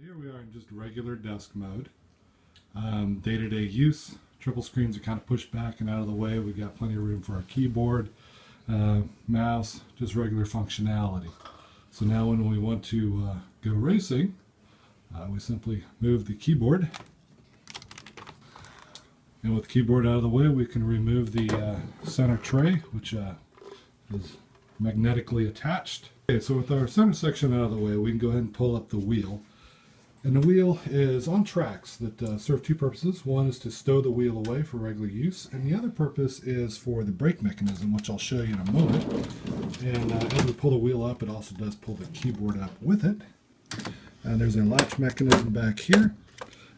Here we are in just regular desk mode. Day-to-day use. Triple screens are kind of pushed back and out of the way. We've got plenty of room for our keyboard, mouse, just regular functionality. So now when we want to go racing, we simply move the keyboard. And with the keyboard out of the way, we can remove the center tray, which is magnetically attached. Okay, so with our center section out of the way, we can go ahead and pull up the wheel. And the wheel is on tracks that serve two purposes. One is to stow the wheel away for regular use, and the other purpose is for the brake mechanism, which I'll show you in a moment. And as we pull the wheel up, it also does pull the keyboard up with it. And there's a latch mechanism back here,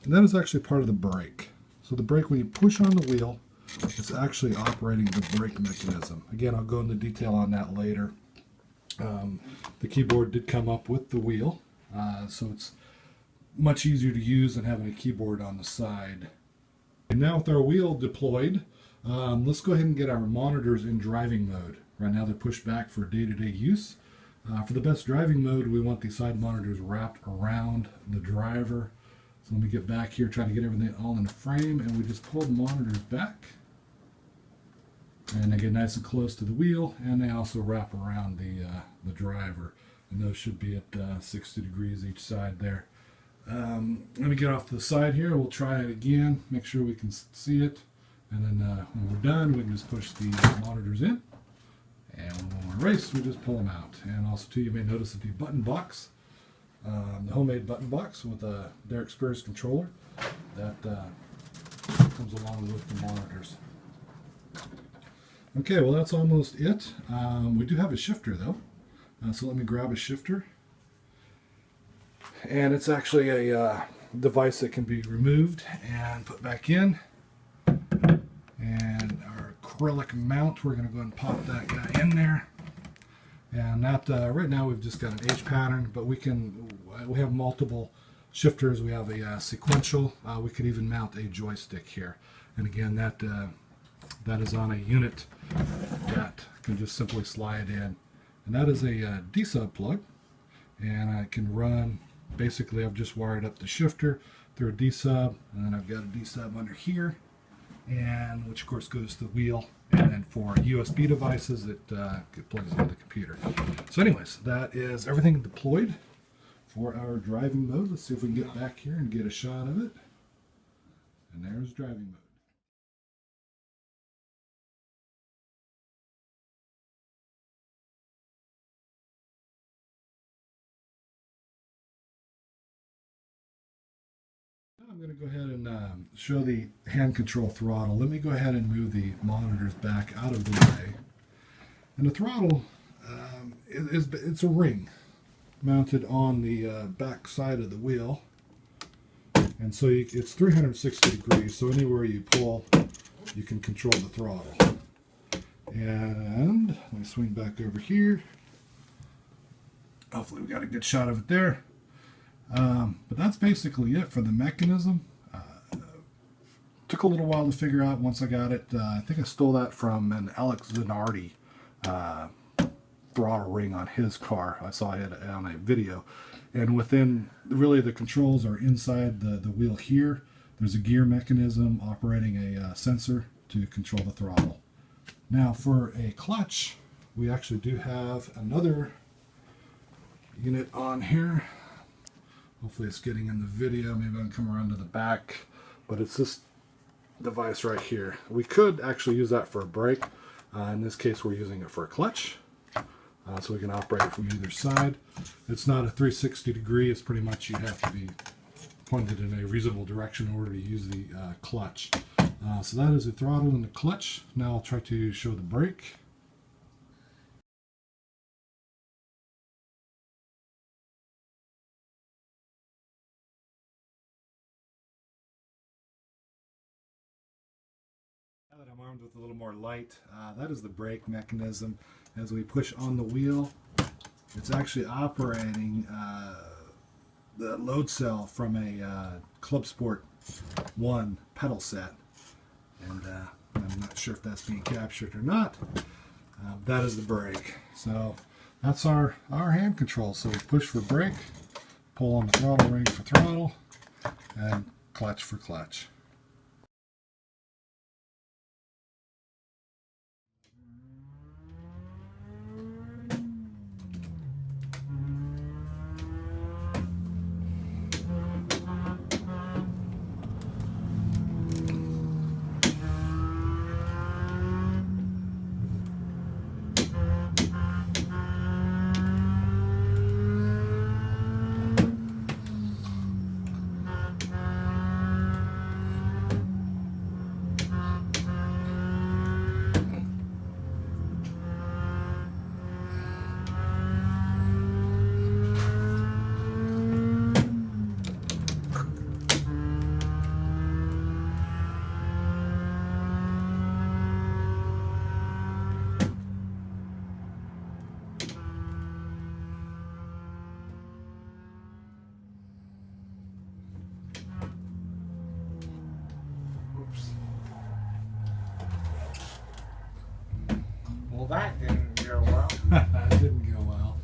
and that is actually part of the brake. So the brake, when you push on the wheel, it's actually operating the brake mechanism. Again, I'll go into detail on that later. The keyboard did come up with the wheel, so it's much easier to use than having a keyboard on the side. And now with our wheel deployed, let's go ahead and get our monitors in driving mode. Right now they're pushed back for day-to-day use. For the best driving mode, we want the side monitors wrapped around the driver. So let me get back here, try to get everything all in the frame, and we just pull the monitors back. And they get nice and close to the wheel, and they also wrap around the driver. And those should be at 60 degrees each side there. Let me get off to the side here. We'll try it again, make sure we can see it, and then when we're done, we can just push the monitors in, and when we're race, we just pull them out. And also too, you may notice that the button box, the homemade button box with their Experience controller, that comes along with the monitors. Okay, well that's almost it. We do have a shifter though, so let me grab a shifter. And it's actually a device that can be removed and put back in. And our acrylic mount, we're going to go ahead and pop that guy in there. And that right now we've just got an H pattern, but we have multiple shifters. We have a sequential. We could even mount a joystick here. And again, that is on a unit that can just simply slide in. And that is a D-sub plug, and I can run. Basically, I've just wired up the shifter through a D-sub, and then I've got a D-sub under here, and which of course goes to the wheel. And then for USB devices, it plugs into the computer. So anyways, that is everything deployed for our driving mode. Let's see if we can get back here and get a shot of it. And there's driving mode. I'm going to go ahead and show the hand control throttle. Let me go ahead and move the monitors back out of the way. And the throttle, it's a ring mounted on the back side of the wheel. And so it's 360 degrees, so anywhere you pull, you can control the throttle. And let me swing back over here. Hopefully we got a good shot of it there. But that's basically it for the mechanism. Took a little while to figure out once I got it. I think I stole that from an Alex Zanardi throttle ring on his car. I saw it on a video. And within, really the controls are inside the wheel here. There's a gear mechanism operating a sensor to control the throttle. Now for a clutch, we actually do have another unit on here. Hopefully it's getting in the video. Maybe I can come around to the back. But it's this device right here. We could actually use that for a brake. In this case, we're using it for a clutch. So we can operate it from either side. It's not a 360 degree. It's pretty much you have to be pointed in a reasonable direction in order to use the clutch. So that is the throttle and the clutch. Now I'll try to show the brake. Now that I'm armed with a little more light, that is the brake mechanism. As we push on the wheel, it's actually operating the load cell from a Club Sport 1 pedal set. And I'm not sure if that's being captured or not. That is the brake. So that's our hand control. So we push for brake, pull on the throttle ring for throttle, and clutch for clutch. Well, that didn't go well. That didn't go well.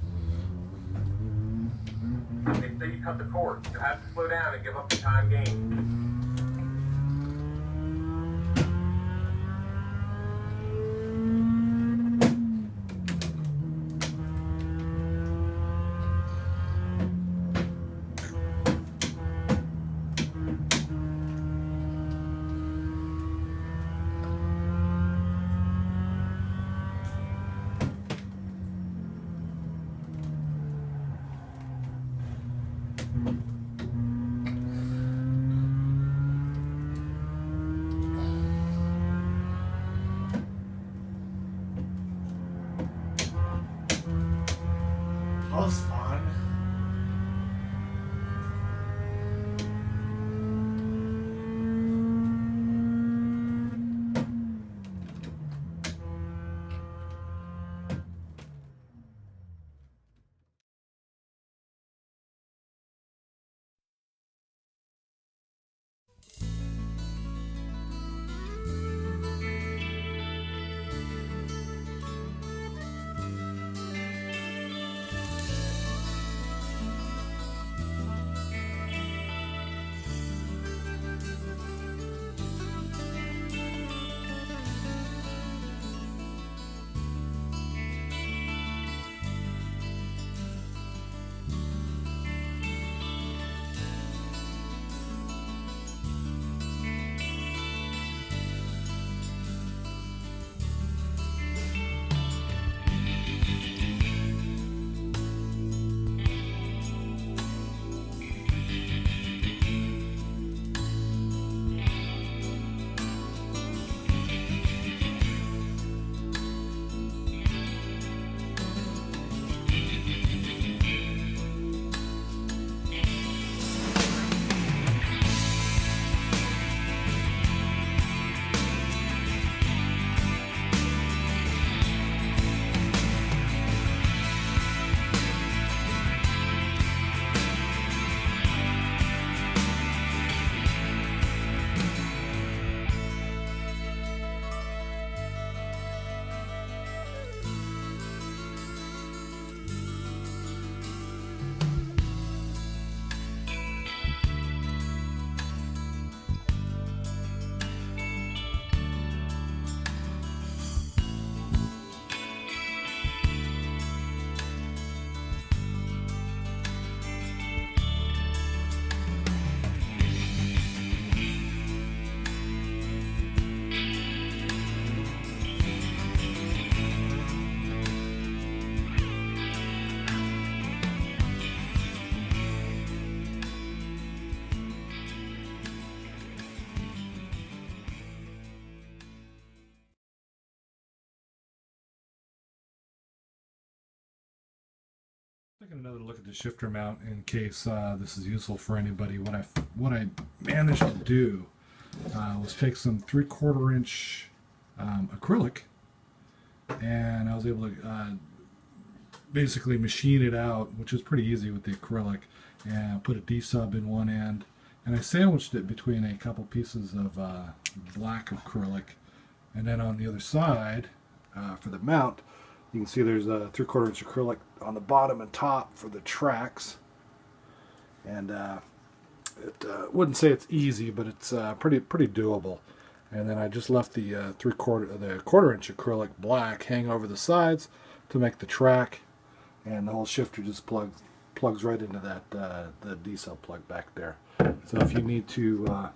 They say you cut the cord. You have to slow down and give up the time gained. That was fun. Taking another look at the shifter mount in case this is useful for anybody. What I managed to do was take some 3/4 inch acrylic, and I was able to basically machine it out, which is pretty easy with the acrylic, and put a D-sub in one end, and I sandwiched it between a couple pieces of black acrylic, and then on the other side for the mount, you can see there's a 3/4 inch acrylic on the bottom and top for the tracks, and wouldn't say it's easy, but it's pretty doable. And then I just left the quarter inch acrylic black hang over the sides to make the track, and the whole shifter just plugs right into that the D-cell plug back there. So if you need to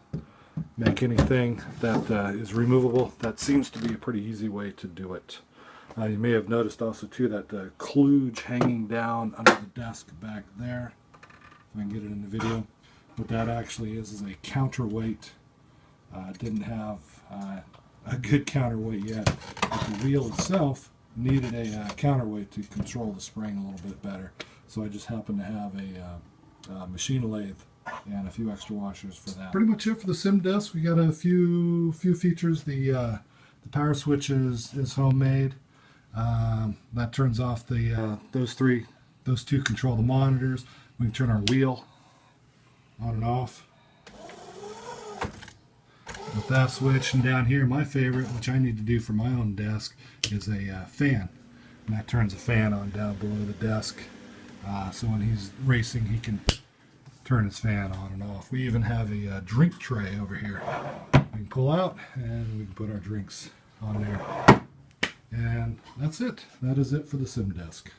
make anything that is removable, that seems to be a pretty easy way to do it. You may have noticed also too that the kludge hanging down under the desk back there, if I can get it in the video. What that actually is a counterweight. Didn't have a good counterweight yet, but the wheel itself needed a counterweight to control the spring a little bit better. So I just happened to have a machine lathe and a few extra washers for that. Pretty much it for the sim desk. We got a few features. The power switch is homemade. That turns off the those two control the monitors. We can turn our wheel on and off with that switch. And down here, my favorite, which I need to do for my own desk, is a fan. And that turns a fan on down below the desk. So when he's racing, he can turn his fan on and off. We even have a drink tray over here. We can pull out and we can put our drinks on there. And that's it. That is it for the sim desk.